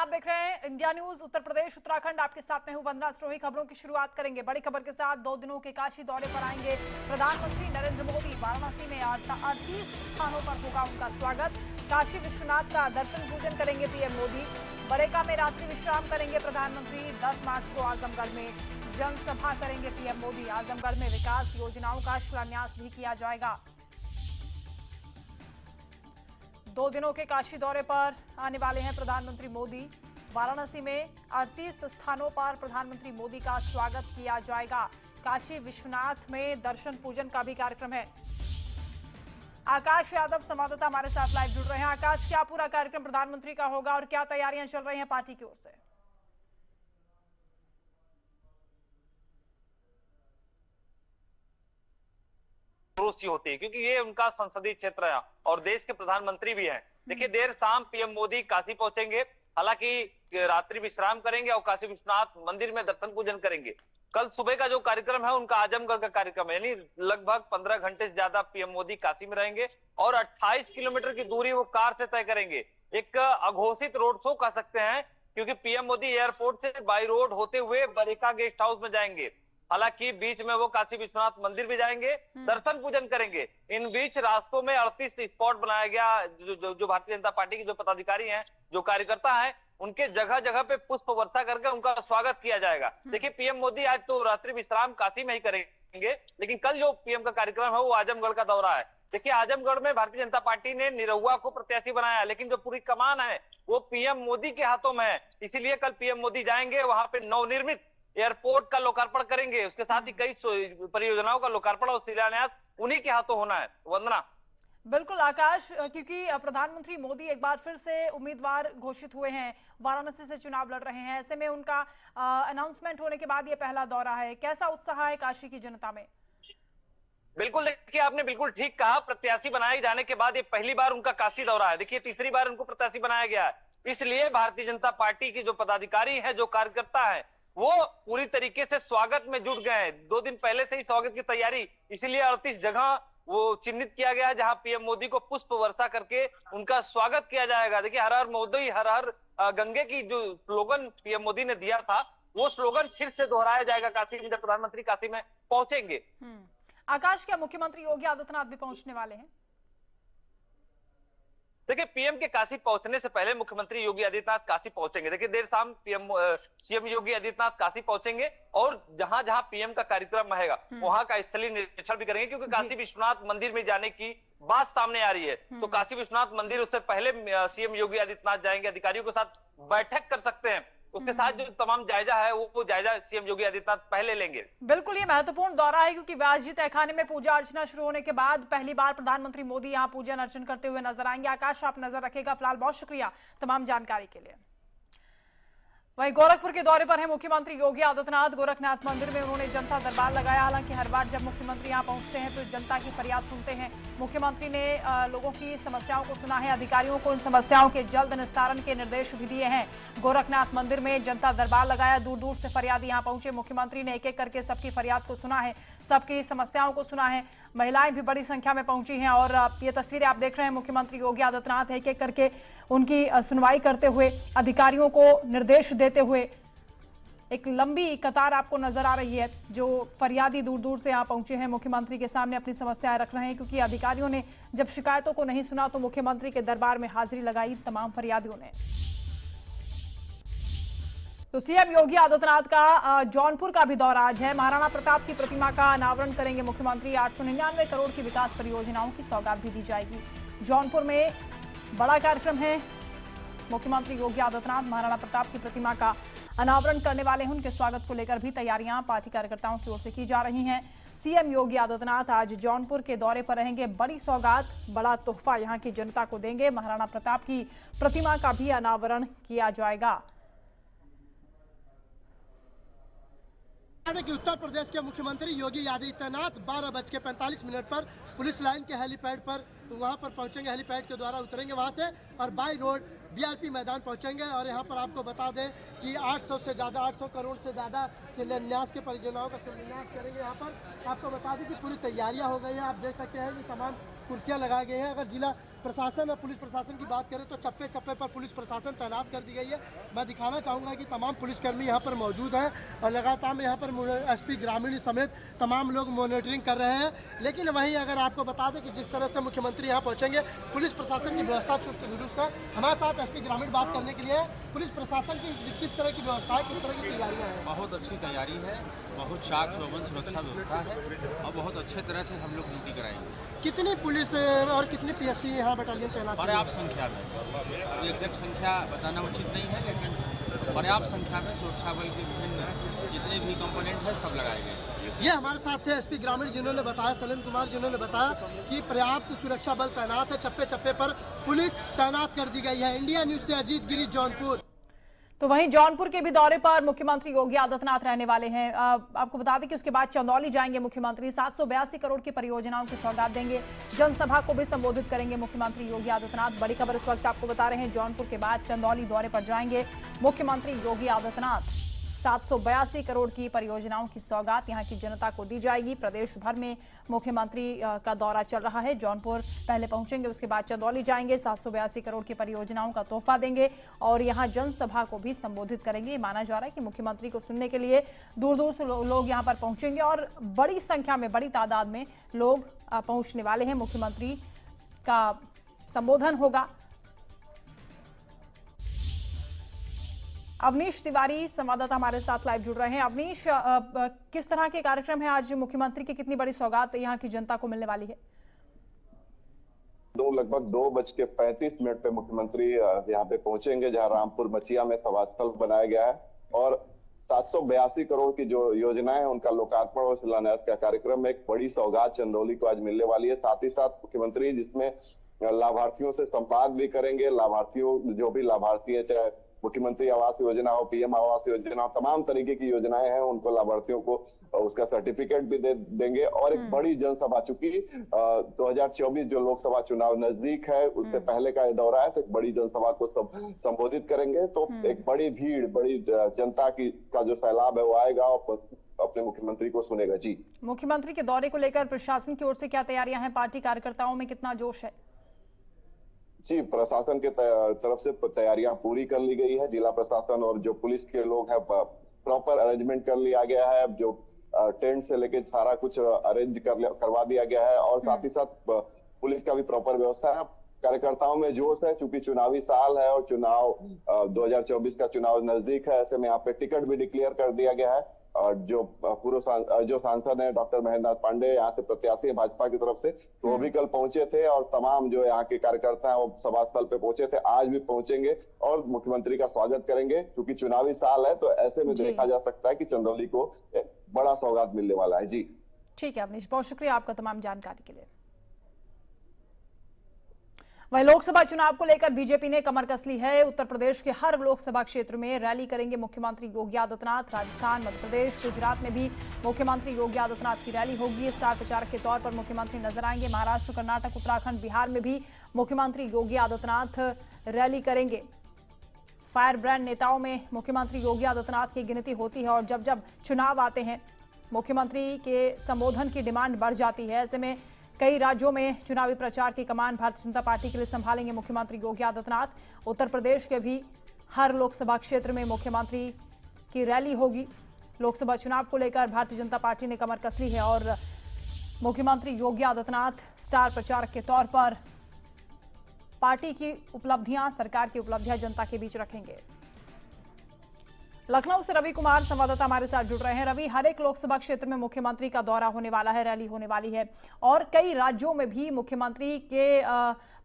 आप देख रहे हैं इंडिया न्यूज उत्तर प्रदेश उत्तराखंड। आपके साथ मैं हूं वंदना स्टोही। खबरों की शुरुआत करेंगे बड़ी खबर के साथ। 2 दिनों के काशी दौरे पर आएंगे प्रधानमंत्री नरेंद्र मोदी। वाराणसी में 38 स्थानों पर होगा उनका स्वागत। काशी विश्वनाथ का दर्शन पूजन करेंगे पीएम मोदी। बड़ेका में रात्रि विश्राम करेंगे प्रधानमंत्री। 10 मार्च को आजमगढ़ में जनसभा करेंगे पीएम मोदी। आजमगढ़ में विकास योजनाओं का शिलान्यास भी किया जाएगा। 2 दिनों के काशी दौरे पर आने वाले हैं प्रधानमंत्री मोदी। वाराणसी में 38 स्थानों पर प्रधानमंत्री मोदी का स्वागत किया जाएगा। काशी विश्वनाथ में दर्शन पूजन का भी कार्यक्रम है। आकाश यादव संवाददाता हमारे साथ लाइव जुड़ रहे हैं। आकाश, क्या पूरा कार्यक्रम प्रधानमंत्री का होगा और क्या तैयारियां चल रही हैं पार्टी की ओर से? सी होती है क्योंकि ये उनका संसदीय क्षेत्र है और देश के प्रधानमंत्री भी हैं। देखिए, देर शाम पीएम मोदी काशी पहुंचेंगे। हालांकि रात्रि विश्राम करेंगे और काशी विश्वनाथ मंदिर में दर्शन पूजन करेंगे। कल सुबह का जो कार्यक्रम है उनका आजमगढ़ का कार्यक्रम है, यानी लगभग 15 घंटे से ज्यादा पीएम मोदी काशी में रहेंगे और 28 किलोमीटर की दूरी वो कार से तय करेंगे। एक अघोषित रोड शो कह सकते हैं, क्योंकि पीएम मोदी एयरपोर्ट से बाई रोड होते हुए बड़ेका गेस्ट हाउस में जाएंगे। हालांकि बीच में वो काशी विश्वनाथ मंदिर भी जाएंगे, दर्शन पूजन करेंगे। इन बीच रास्तों में 38 स्पॉट बनाया गया। जो भारतीय जनता पार्टी के जो पदाधिकारी हैं, जो कार्यकर्ता हैं, उनके जगह जगह पे पुष्प वर्षा करके उनका स्वागत किया जाएगा। देखिए, पीएम मोदी आज तो रात्रि विश्राम काशी में ही करेंगे, लेकिन कल जो पीएम का कार्यक्रम है वो आजमगढ़ का दौरा है। देखिए, आजमगढ़ में भारतीय जनता पार्टी ने निरहुआ को प्रत्याशी बनाया, लेकिन जो पूरी कमान है वो पीएम मोदी के हाथों में है। इसीलिए कल पीएम मोदी जाएंगे, वहां पे नवनिर्मित एयरपोर्ट का लोकार्पण करेंगे। उसके साथ ही कई परियोजनाओं का लोकार्पण और शिलान्यास उन्हीं के हाथों होना है। वंदना। बिल्कुल आकाश, क्योंकि प्रधानमंत्री मोदी एक बार फिर से उम्मीदवार घोषित हुए हैं, वाराणसी से चुनाव लड़ रहे हैं। ऐसे में उनका अनाउंसमेंट होने के बाद ये पहला दौरा है। कैसा उत्साह है काशी की जनता में? बिल्कुल, देखिए आपने बिल्कुल ठीक कहा। प्रत्याशी बनाए जाने के बाद ये पहली बार उनका काशी दौरा है। देखिए, तीसरी बार उनको प्रत्याशी बनाया गया है। इसलिए भारतीय जनता पार्टी की जो पदाधिकारी है, जो कार्यकर्ता है, वो पूरी तरीके से स्वागत में जुट गए हैं। 2 दिन पहले से ही स्वागत की तैयारी, इसीलिए 38 जगह वो चिन्हित किया गया है जहां पीएम मोदी को पुष्प वर्षा करके उनका स्वागत किया जाएगा। देखिए, हर हर मोदी हर हर गंगे की जो स्लोगन पीएम मोदी ने दिया था, वो स्लोगन फिर से दोहराया जाएगा काशी में जब प्रधानमंत्री काशी में पहुंचेंगे। आकाश, क्या मुख्यमंत्री योगी आदित्यनाथ भी पहुंचने वाले हैं? देखिए, पीएम के काशी पहुंचने से पहले मुख्यमंत्री योगी आदित्यनाथ काशी पहुंचेंगे। देखिए, देर शाम सीएम योगी आदित्यनाथ काशी पहुंचेंगे और जहां जहां पीएम का कार्यक्रम रहेगा वहां का स्थलीय निरीक्षण भी करेंगे, क्योंकि काशी विश्वनाथ मंदिर में जाने की बात सामने आ रही है। तो काशी विश्वनाथ मंदिर, उससे पहले सीएम योगी आदित्यनाथ जाएंगे, अधिकारियों के साथ बैठक कर सकते हैं। उसके साथ जो तमाम जायजा है वो जायजा सीएम योगी आदित्यनाथ पहले लेंगे। बिल्कुल, ये महत्वपूर्ण दौरा है क्योंकि व्यास जी तहखाने में पूजा अर्चना शुरू होने के बाद पहली बार प्रधानमंत्री मोदी यहां पूजन अर्चन करते हुए नजर आएंगे। आकाश, आप नजर रखेगा। फिलहाल बहुत शुक्रिया तमाम जानकारी के लिए। वहीं गोरखपुर के दौरे पर है मुख्यमंत्री योगी आदित्यनाथ। गोरखनाथ मंदिर में उन्होंने जनता दरबार लगाया। हालांकि हर बार जब मुख्यमंत्री यहां पहुंचते हैं तो जनता की फरियाद सुनते हैं। मुख्यमंत्री ने लोगों की समस्याओं को सुना है। अधिकारियों को उन समस्याओं के जल्द निस्तारण के निर्देश भी दिए हैं। गोरखनाथ मंदिर में जनता दरबार लगाया। दूर दूर से फरियादी यहां पहुंचे। मुख्यमंत्री ने एक एक करके सबकी फरियाद को सुना है, सबकी समस्याओं को सुना है। महिलाएं भी बड़ी संख्या में पहुंची हैं और ये तस्वीरें आप देख रहे हैं। मुख्यमंत्री योगी आदित्यनाथ एक एक करके उनकी सुनवाई करते हुए, अधिकारियों को निर्देश देते हुए। एक लंबी कतार आपको नजर आ रही है। जो फरियादी दूर दूर से यहाँ पहुंचे हैं, मुख्यमंत्री के सामने अपनी समस्याएं रख रहे हैं, क्योंकि अधिकारियों ने जब शिकायतों को नहीं सुना तो मुख्यमंत्री के दरबार में हाजिरी लगाई तमाम फरियादियों ने। तो सीएम योगी आदित्यनाथ का जौनपुर का भी दौरा आज है। महाराणा प्रताप की प्रतिमा का अनावरण करेंगे मुख्यमंत्री। 899 करोड़ की विकास परियोजनाओं की सौगात भी दी जाएगी। जौनपुर में बड़ा कार्यक्रम है। मुख्यमंत्री योगी आदित्यनाथ महाराणा प्रताप की प्रतिमा का अनावरण करने वाले हैं। उनके स्वागत को लेकर भी तैयारियां पार्टी कार्यकर्ताओं की ओर से की जा रही हैं। सीएम योगी आदित्यनाथ आज जौनपुर के दौरे पर रहेंगे। बड़ी सौगात, बड़ा तोहफा यहां की जनता को देंगे। महाराणा प्रताप की प्रतिमा का भी अनावरण किया जाएगा। कि उत्तर प्रदेश के मुख्यमंत्री योगी आदित्यनाथ 12:45 पर पुलिस लाइन के हेलीपैड पर वहां पर पहुंचेंगे। हेलीपैड के द्वारा उतरेंगे वहां से और बाई रोड बीआरपी मैदान पहुंचेंगे। और यहां पर आपको बता दें कि 800 करोड़ से ज़्यादा शिलान्यास के परियोजनाओं का शिलान्यास करेंगे। यहाँ पर आपको बता दें कि पूरी तैयारियां हो गई हैं। आप देख सकते हैं कि तमाम कुर्सियां लगाई गई हैं। अगर जिला प्रशासन और पुलिस प्रशासन की बात करें तो चप्पे चप्पे पर पुलिस प्रशासन तैनात कर दी गई है। मैं दिखाना चाहूँगा कि तमाम पुलिसकर्मी यहाँ पर मौजूद हैं और लगातार यहाँ पर एसपी ग्रामीण समेत तमाम लोग मॉनिटरिंग कर रहे हैं। लेकिन वहीं अगर आपको बता दें कि जिस तरह से मुख्यमंत्री यहाँ पहुँचेंगे, पुलिस प्रशासन की व्यवस्था चुस्त दुरुस्त है। हमारे साथ एसपी ग्रामीण बात करने के लिए पुलिस प्रशासन की किस तरह की व्यवस्था है, किस तरह की तैयारियाँ हैं? बहुत अच्छी तैयारी है, बहुत चाक चौबंद सुरक्षा व्यवस्था है और बहुत अच्छे तरह से हम लोग ड्यूटी कराएंगे। कितनी पुलिस और कितनी पीएससी यहाँ बटालियन तैनात है? पर्याप्त संख्या में, अभी एग्जैक्ट संख्या बताना उचित नहीं है, लेकिन पर्याप्त संख्या में सुरक्षा बल के विभिन्न जितने भी कंपोनेंट हैं सब लगाए गए। ये हमारे साथ थे एसपी ग्रामीण जिन्होंने बताया, शैलेंद्र कुमार जिन्होंने बताया कि पर्याप्त सुरक्षा बल तैनात है, चप्पे चप्पे पर पुलिस तैनात कर दी गई है। इंडिया न्यूज से अजीत गिरी, जौनपुर। तो वहीं जौनपुर के भी दौरे पर मुख्यमंत्री योगी आदित्यनाथ रहने वाले हैं। आपको बता दें कि उसके बाद चंदौली जाएंगे मुख्यमंत्री। 782 करोड़ की परियोजनाओं की सौगात देंगे। जनसभा को भी संबोधित करेंगे मुख्यमंत्री योगी आदित्यनाथ। बड़ी खबर इस वक्त आपको बता रहे हैं, जौनपुर के बाद चंदौली दौरे पर जाएंगे मुख्यमंत्री योगी आदित्यनाथ। 782 करोड़ की परियोजनाओं की सौगात यहां की जनता को दी जाएगी। प्रदेश भर में मुख्यमंत्री का दौरा चल रहा है। जौनपुर पहले पहुंचेंगे, उसके बाद चंदौली जाएंगे, 782 करोड़ की परियोजनाओं का तोहफा देंगे और यहां जनसभा को भी संबोधित करेंगे। माना जा रहा है कि मुख्यमंत्री को सुनने के लिए दूर दूर से लोग यहां पर पहुंचेंगे और बड़ी संख्या में, बड़ी तादाद में लोग पहुंचने वाले हैं। मुख्यमंत्री का संबोधन होगा। अवनीश तिवारी संवाददाता हमारे साथ लाइव जुड़ रहे हैं। अवनीश, किस तरह के कार्यक्रम है आज? मुख्यमंत्री की कितनी बड़ी सौगात यहाँ की जनता को मिलने वाली है? लगभग 2:35 पे मुख्यमंत्री यहाँ पे पहुंचेंगे, जहाँ रामपुर मचिया में सभा स्थल बनाया गया है और 782 करोड़ की जो योजनाएं हैं उनका लोकार्पण और शिलान्यास का कार्यक्रम है। एक बड़ी सौगात चंदौली को आज मिलने वाली है। साथ ही साथ मुख्यमंत्री जिसमें लाभार्थियों से संवाद भी करेंगे। लाभार्थियों, जो भी लाभार्थी है, चाहे मुख्यमंत्री आवास योजना हो, पीएम आवास योजना हो, तमाम तरीके की योजनाएं हैं, उनको लाभार्थियों को उसका सर्टिफिकेट भी दे देंगे। और एक बड़ी जनसभा, चूंकि 2024 जो लोकसभा चुनाव नजदीक है, उससे पहले का ये दौरा है, तो एक बड़ी जनसभा को संबोधित करेंगे। तो एक बड़ी भीड़, बड़ी जनता का जो सैलाब है वो आएगा और अपने मुख्यमंत्री को सुनेगा। जी, मुख्यमंत्री के दौरे को लेकर प्रशासन की ओर से क्या तैयारियां हैं? पार्टी कार्यकर्ताओं में कितना जोश है? जी, प्रशासन के तरफ से तैयारियां पूरी कर ली गई है। जिला प्रशासन और जो पुलिस के लोग हैं, प्रॉपर अरेंजमेंट कर लिया गया है। जो टेंट से लेके सारा कुछ अरेंज करवा दिया गया है और साथ ही साथ पुलिस का भी प्रॉपर व्यवस्था है। कार्यकर्ताओं में जोश है, चूंकि चुनावी साल है और चुनाव 2024 का चुनाव नजदीक है। ऐसे में यहाँ पे टिकट भी डिक्लेयर कर दिया गया है। और जो जो सांसद है डॉक्टर महेंद्र नाथ पांडे, यहाँ से प्रत्याशी है भाजपा की तरफ से, तो वो भी कल पहुंचे थे और तमाम जो यहाँ के कार्यकर्ता हैं वो सभा स्थल पे पहुंचे थे। आज भी पहुंचेंगे और मुख्यमंत्री का स्वागत करेंगे। क्योंकि चुनावी साल है तो ऐसे में देखा जा सकता है कि चंदौली को एक बड़ा सौगात मिलने वाला है। जी, ठीक है अवनीश, बहुत शुक्रिया आपका तमाम जानकारी के लिए। वहीं लोकसभा चुनाव को लेकर बीजेपी ने कमर कस ली है। उत्तर प्रदेश के हर लोकसभा क्षेत्र में रैली करेंगे मुख्यमंत्री योगी आदित्यनाथ। राजस्थान, मध्य प्रदेश, गुजरात में भी मुख्यमंत्री योगी आदित्यनाथ की रैली होगी। स्टार प्रचारक के तौर पर मुख्यमंत्री नजर आएंगे। महाराष्ट्र, कर्नाटक, उत्तराखंड, बिहार में भी मुख्यमंत्री योगी आदित्यनाथ रैली करेंगे। फायर ब्रांड नेताओं में मुख्यमंत्री योगी आदित्यनाथ की गिनती होती है और जब जब चुनाव आते हैं मुख्यमंत्री के संबोधन की डिमांड बढ़ जाती है। ऐसे में कई राज्यों में चुनावी प्रचार की कमान भारतीय जनता पार्टी के लिए संभालेंगे मुख्यमंत्री योगी आदित्यनाथ। उत्तर प्रदेश के भी हर लोकसभा क्षेत्र में मुख्यमंत्री की रैली होगी। लोकसभा चुनाव को लेकर भारतीय जनता पार्टी ने कमर कस ली है और मुख्यमंत्री योगी आदित्यनाथ स्टार प्रचारक के तौर पर पार्टी की उपलब्धियां, सरकार की उपलब्धियां जनता के बीच रखेंगे। लखनऊ से रवि कुमार संवाददाता हमारे साथ जुड़ रहे हैं। रवि, हर एक लोकसभा क्षेत्र में मुख्यमंत्री का दौरा होने वाला है, रैली होने वाली है और कई राज्यों में भी मुख्यमंत्री के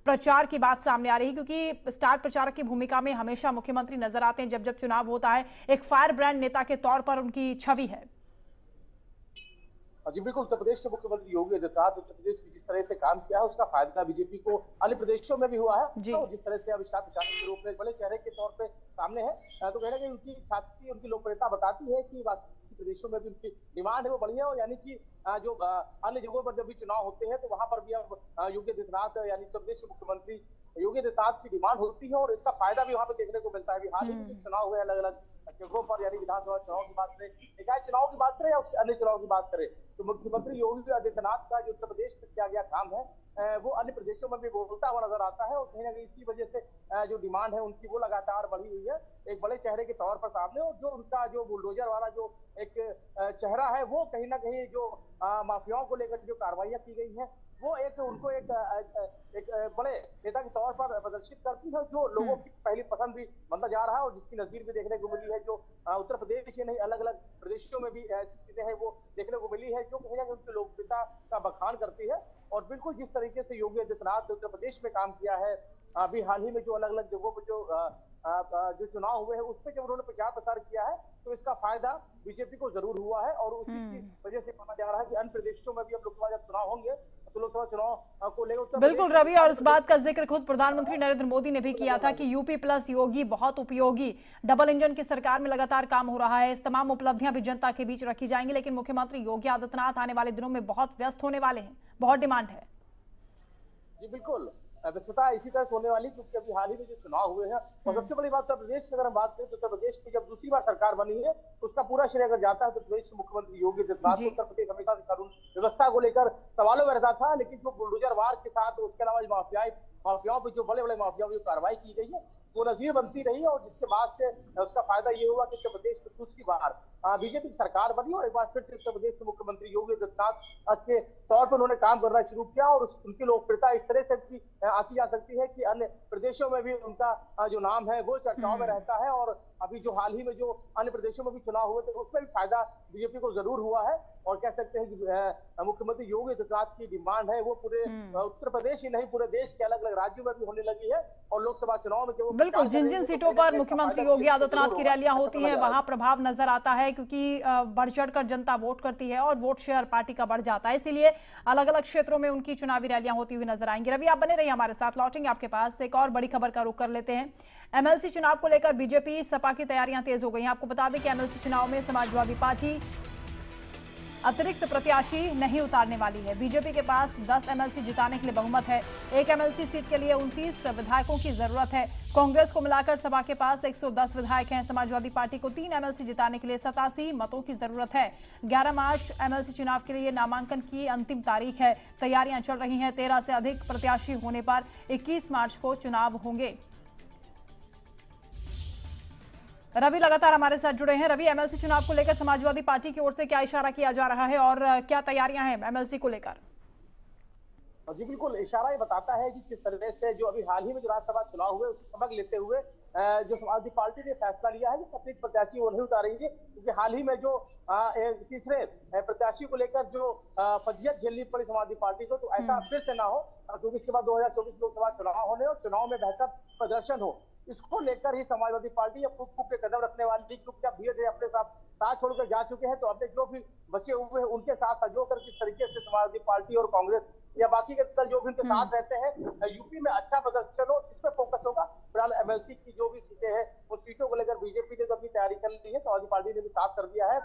प्रचार की बात सामने आ रही है, क्योंकि स्टार प्रचारक की भूमिका में हमेशा मुख्यमंत्री नजर आते हैं जब जब चुनाव होता है। एक फायर ब्रांड नेता के तौर पर उनकी छवि है। जी बिल्कुल, उत्तर प्रदेश के मुख्यमंत्री योगी आदित्यनाथ उत्तर प्रदेश में जिस तरह से काम किया है उसका फायदा बीजेपी को अन्य प्रदेशों में भी हुआ है। तो जिस तरह से अब स्टार प्रचारक के रूप में बड़े चेहरे के तौर पे सामने है, तो कहना कि उनकी ख्याति, उनकी लोकप्रियता बताती है कि प्रदेशों में भी उनकी डिमांड है वो बढ़िया हो। यानी कि जो अन्य जगहों पर जब भी चुनाव होते हैं तो वहां पर भी अब योगी आदित्यनाथ यानी उत्तर प्रदेश के मुख्यमंत्री योगी आदित्यनाथ की डिमांड होती है और इसका फायदा भी वहां पर देखने को मिलता है। हाल ही में चुनाव हुए अलग अलग जगहों पर, यानी विधानसभा चुनाव की बात करें, निकाय चुनाव की बात करें या अन्य चुनाव की बात करें, तो मुख्यमंत्री योगी आदित्यनाथ का जो उत्तर प्रदेश में किया गया काम है वो अन्य प्रदेशों में भी बोलता हुआ नजर आता है और कहीं ना कहीं इसी वजह से जो डिमांड है उनकी वो लगातार बढ़ी हुई है एक बड़े चेहरे के तौर पर सामने। और जो उनका जो बुलडोजर वाला जो एक चेहरा है वो कहीं ना कहीं जो माफियाओं को लेकर जो कार्रवाइयां की गई है वो एक उनको एक बड़े नेता के तौर पर प्रदर्शित करती है जो लोगों की पहली पसंद भी बनता जा रहा है और जिसकी नजीर भी देखने को मिली है जो उत्तर प्रदेश ही नहीं अलग अलग प्रदेशों में भी ऐसी चीजें हैं वो देखने को मिली है जो कहीं ना कहीं उनकी लोकप्रियता का बखान करती है। और बिल्कुल जिस तरीके से योगी आदित्यनाथ ने उत्तर प्रदेश में काम किया है अभी हाल ही में जो अलग अलग जगहों पर जो चुनाव हुए हैं उस पर जब उन्होंने प्रचार प्रसार किया है तो इसका फायदा बीजेपी को जरूर हुआ है और उसी की वजह से माना जा रहा है कि अन्य प्रदेशों में भी अब लोकसभा जब चुनाव होंगे तो लोकसभा चुनाव को लेकर बिल्कुल रवि, और इस बात का जिक्र खुद प्रधानमंत्री नरेंद्र मोदी ने भी किया था कि यूपी प्लस योगी बहुत उपयोगी, डबल इंजन की सरकार में लगातार काम हो रहा है। इस तमाम उपलब्धियां भी जनता के बीच रखी जाएंगी, लेकिन मुख्यमंत्री योगी आदित्यनाथ आने वाले दिनों में बहुत व्यस्त होने वाले हैं, बहुत डिमांड है। जी बिल्कुल, व्यस्तता इसी तरह से होने वाली क्योंकि अभी हाल ही में जो चुनाव हुए हैं और सबसे बड़ी बात उत्तर प्रदेश की अगर हम बात करें तो उत्तर प्रदेश की जब दूसरी बार सरकार बनी है तो उसका पूरा श्रेय अगर जाता है तो प्रदेश के मुख्यमंत्री योगी आदित्यनाथ को। उत्तर प्रदेश हमेशा से कानून व्यवस्था को लेकर सवालों में रहता था, लेकिन जो बुलडोजर वार के साथ उसके अलावा माफियाओं पर जो बड़े बड़े माफियाओं की कार्रवाई की गई है वो नजीर बनती रही और जिसके बाद से उसका फायदा ये हुआ कि उत्तर प्रदेश में दूसरी बार बीजेपी की सरकार बनी और एक बार फिर से उत्तर प्रदेश के मुख्यमंत्री योगी आदित्यनाथ के तौर पर उन्होंने काम करना शुरू किया और उनकी लोकप्रियता इस तरह से आती जा सकती है कि अन्य प्रदेशों में भी उनका जो नाम है वो चर्चाओं में रहता है। और अभी जो हाल ही में जो अन्य प्रदेशों में भी चुनाव हुए थे उसमें भी फायदा बीजेपी को जरूर हुआ है और कह सकते हैं कि मुख्यमंत्री योगी आदित्यनाथ की डिमांड है वो पूरे उत्तर प्रदेश ही नहीं पूरे देश के अलग अलग राज्यों में भी होने लगी है। और लोकसभा चुनाव में जो बिल्कुल जिन जिन सीटों पर मुख्यमंत्री योगी आदित्यनाथ की रैलियां होती हैं वहां प्रभाव नजर आता है क्योंकि बढ़ चढ़कर जनता वोट करती है और वोट शेयर पार्टी का बढ़ जाता है, इसीलिए अलग अलग क्षेत्रों में उनकी चुनावी रैलियां होती हुई नजर आएंगी। रवि, आप बने रहिए हमारे साथ, लौटेंगे आपके पास। एक और बड़ी खबर का रुख कर लेते हैं। एमएलसी चुनाव को लेकर बीजेपी सपा की तैयारियां तेज हो गई हैं। आपको बता दें कि एमएलसी चुनाव में समाजवादी पार्टी अतिरिक्त प्रत्याशी नहीं उतारने वाली है। बीजेपी के पास 10 एमएलसी जिताने के लिए बहुमत है। एक एमएलसी सीट के लिए 29 विधायकों की जरूरत है। कांग्रेस को मिलाकर सपा के पास 110 विधायक हैं। समाजवादी पार्टी को 3 एमएलसी जिताने के लिए 87 मतों की जरूरत है। 11 मार्च एमएलसी चुनाव के लिए नामांकन की अंतिम तारीख है। तैयारियां चल रही हैं। 13 से अधिक प्रत्याशी होने पर 21 मार्च को चुनाव होंगे। रवि लगातार हमारे साथ जुड़े हैं। रवि, एमएलसी चुनाव को लेकर समाजवादी पार्टी की ओर से क्या इशारा किया जा रहा है और क्या तैयारियां हैं एमएलसी को लेकर? जी बिल्कुल, इशारा ये बताता है कि किस तरह से जो अभी हाल ही में जो राज्यसभा चुनाव हुए उसकी सबक लेते हुए जो समाजवादी पार्टी ने फैसला लिया है कि अतिरिक्त प्रत्याशी वो नहीं उतारेंगे क्योंकि हाल ही में जो तीसरे प्रत्याशी को लेकर जो फजियत झेलनी पड़ी समाजवादी पार्टी को, तो ऐसा फिर से ना हो क्योंकि इसके बाद 2024 लोकसभा चुनाव होने और चुनाव में बेहतर प्रदर्शन हो, इसको लेकर ही समाजवादी पार्टी अब फूक के कदम रखने वाली क्योंकि अब धीरे धीरे अपने साथ छोड़कर जा चुके हैं। तो अपने जो भी बचे हुए हैं उनके साथ सहयोग कर किस तरीके से समाजवादी पार्टी और कांग्रेस या बाकी के दल जो भी उनके साथ रहते हैं यूपी में अच्छा प्रदर्शन हो इस पर फोकस होगा। फिलहाल एमएलसी की जो भी सीटें हैं उन सीटों को लेकर बीजेपी ने तो अपनी तैयारी कर ली है। समाजवादी पार्टी ने भी साफ कर दिया है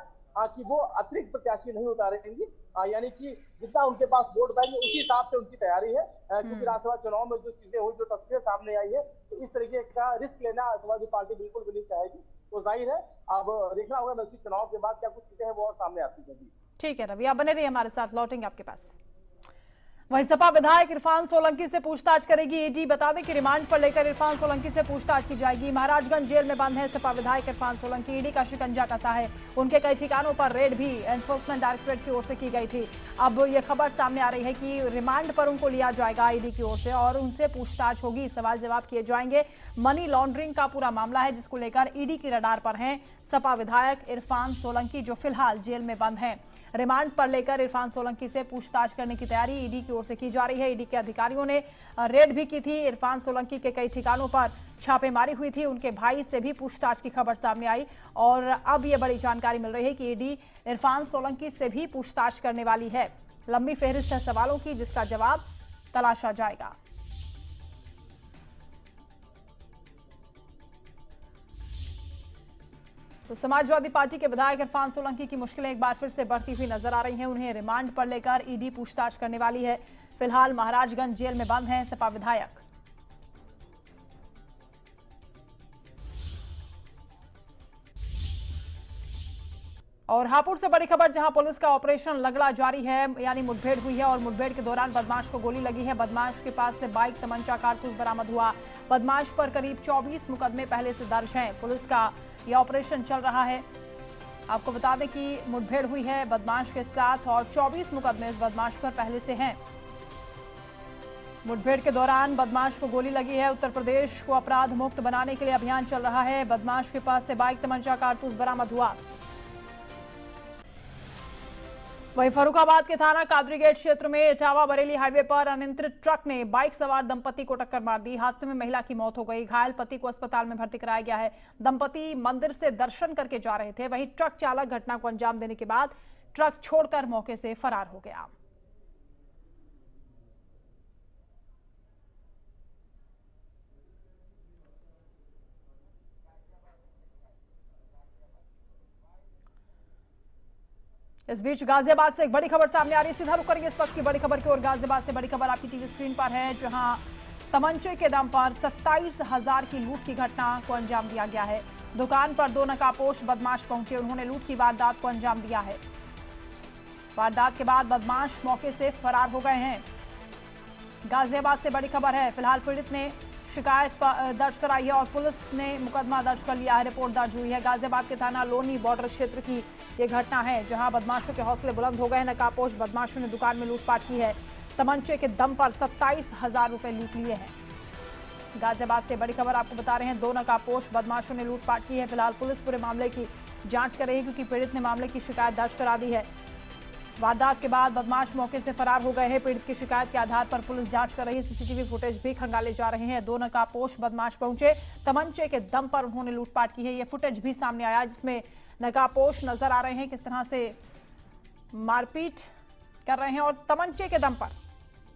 कि वो अतिरिक्त प्रत्याशी नहीं उतारेंगी, यानी कि जितना उनके पास वोट बैंक है उसी हिसाब से उनकी तैयारी है क्योंकि राज्यसभा चुनाव में जो चीजें हुई जो तस्वीरें सामने आई है तो इस तरीके का रिस्क लेना समाजवादी पार्टी बिल्कुल भी नहीं चाहेगी। तो जाहिर है अब देखना होगा एमएलसी चुनाव के बाद क्या कुछ चीजें हैं वो और सामने आती जाएगी। ठीक है रवि, आप बने रहिए हमारे साथ, लौटेंगे आपके पास। वहीं सपा विधायक इरफान सोलंकी से पूछताछ करेगी ईडी। बता दें कि रिमांड पर लेकर इरफान सोलंकी से पूछताछ की जाएगी। महाराजगंज जेल में बंद है सपा विधायक इरफान सोलंकी। ईडी का शिकंजा कसा है। उनके कई ठिकानों पर रेड भी एनफोर्समेंट डायरेक्टोरेट की ओर से की गई थी। अब यह खबर सामने आ रही है कि रिमांड पर उनको लिया जाएगा ईडी की ओर से और उनसे पूछताछ होगी, सवाल जवाब किए जाएंगे। मनी लॉन्ड्रिंग का पूरा मामला है जिसको लेकर ईडी की रडार पर हैं सपा विधायक इरफान सोलंकी जो फिलहाल जेल में बंद हैं। रिमांड पर लेकर इरफान सोलंकी से पूछताछ करने की तैयारी ईडी की ओर से की जा रही है। ईडी के अधिकारियों ने रेड भी की थी। इरफान सोलंकी के कई ठिकानों पर छापेमारी हुई थी। उनके भाई से भी पूछताछ की खबर सामने आई और अब यह बड़ी जानकारी मिल रही है कि ईडी इरफान सोलंकी से भी पूछताछ करने वाली है। लंबी फहरिस्त है सवालों की जिसका जवाब तलाशा जाएगा। तो समाजवादी पार्टी के विधायक इरफान सोलंकी की मुश्किलें एक बार फिर से बढ़ती हुई नजर आ रही हैं। उन्हें रिमांड पर लेकर ईडी पूछताछ करने वाली है। फिलहाल महाराजगंज जेल में बंद हैं सपा विधायक। और हापुड़ से बड़ी खबर, जहां पुलिस का ऑपरेशन लगड़ा जारी है, यानी मुठभेड़ हुई है और मुठभेड़ के दौरान बदमाश को गोली लगी है। बदमाश के पास से बाइक, तमंचा, कारतूस बरामद हुआ। बदमाश पर करीब 24 मुकदमे पहले से दर्ज हैं। पुलिस का यह ऑपरेशन चल रहा है। आपको बता दें कि मुठभेड़ हुई है बदमाश के साथ और 24 मुकदमे इस बदमाश पर पहले से हैं। मुठभेड़ के दौरान बदमाश को गोली लगी है। उत्तर प्रदेश को अपराध मुक्त बनाने के लिए अभियान चल रहा है। बदमाश के पास से बाइक, तमंचा, कारतूस बरामद हुआ। वहीं फर्रुखाबाद के थाना कादरीगेट क्षेत्र में इटावा बरेली हाईवे पर अनियंत्रित ट्रक ने बाइक सवार दंपति को टक्कर मार दी। हादसे में महिला की मौत हो गई। घायल पति को अस्पताल में भर्ती कराया गया है। दंपति मंदिर से दर्शन करके जा रहे थे। वहीं ट्रक चालक घटना को अंजाम देने के बाद ट्रक छोड़कर मौके से फरार हो गया। इस बीच गाजियाबाद से एक बड़ी खबर सामने आ रही है। सीधा रुक करेंगे इस वक्त की बड़ी खबर की ओर। गाजियाबाद से बड़ी खबर आपकी टीवी स्क्रीन पर है, जहां तमंचे के दम पर 27,000 की लूट की घटना को अंजाम दिया गया है। दुकान पर 2 नकाबपोश बदमाश पहुंचे। उन्होंने लूट की वारदात को अंजाम दिया है। वारदात के बाद बदमाश मौके से फरार हो गए हैं। गाजियाबाद से बड़ी खबर है। फिलहाल पीड़ित ने शिकायत दर्ज कराई है और पुलिस ने मुकदमा दर्ज कर लिया है। रिपोर्ट दर्ज हुई है। गाजियाबाद के थाना लोनी बॉर्डर क्षेत्र की ये घटना है, जहां बदमाशों के हौसले बुलंद हो गए हैं। नकाबपोश बदमाशों ने दुकान में लूटपाट की है। तमंचे के दम पर 27,000 रुपए लूट लिए हैं। गाजियाबाद से बड़ी खबर आपको बता रहे हैं, 2 नकाबपोश बदमाशों ने लूटपाट की है। फिलहाल पुलिस पूरे मामले की जांच कर रही है, क्योंकि पीड़ित ने मामले की शिकायत दर्ज करा दी है। वारदात के बाद बदमाश मौके से फरार हो गए हैं। पीड़ित की शिकायत के आधार पर पुलिस जांच कर रही है। सीसीटीवी फुटेज भी खंगाले जा रहे हैं। 2 नकाबपोश बदमाश पहुंचे। तमंचे के दम पर उन्होंने लूटपाट की है। ये फुटेज भी सामने आया, जिसमें नकाबपोश नजर आ रहे हैं किस तरह से मारपीट कर रहे हैं और तमंचे के दम पर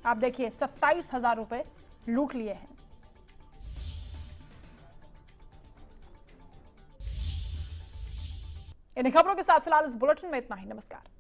आप देखिए 27,000 रुपए लूट लिए हैं। इन खबरों के साथ फिलहाल इस बुलेटिन में इतना ही। नमस्कार।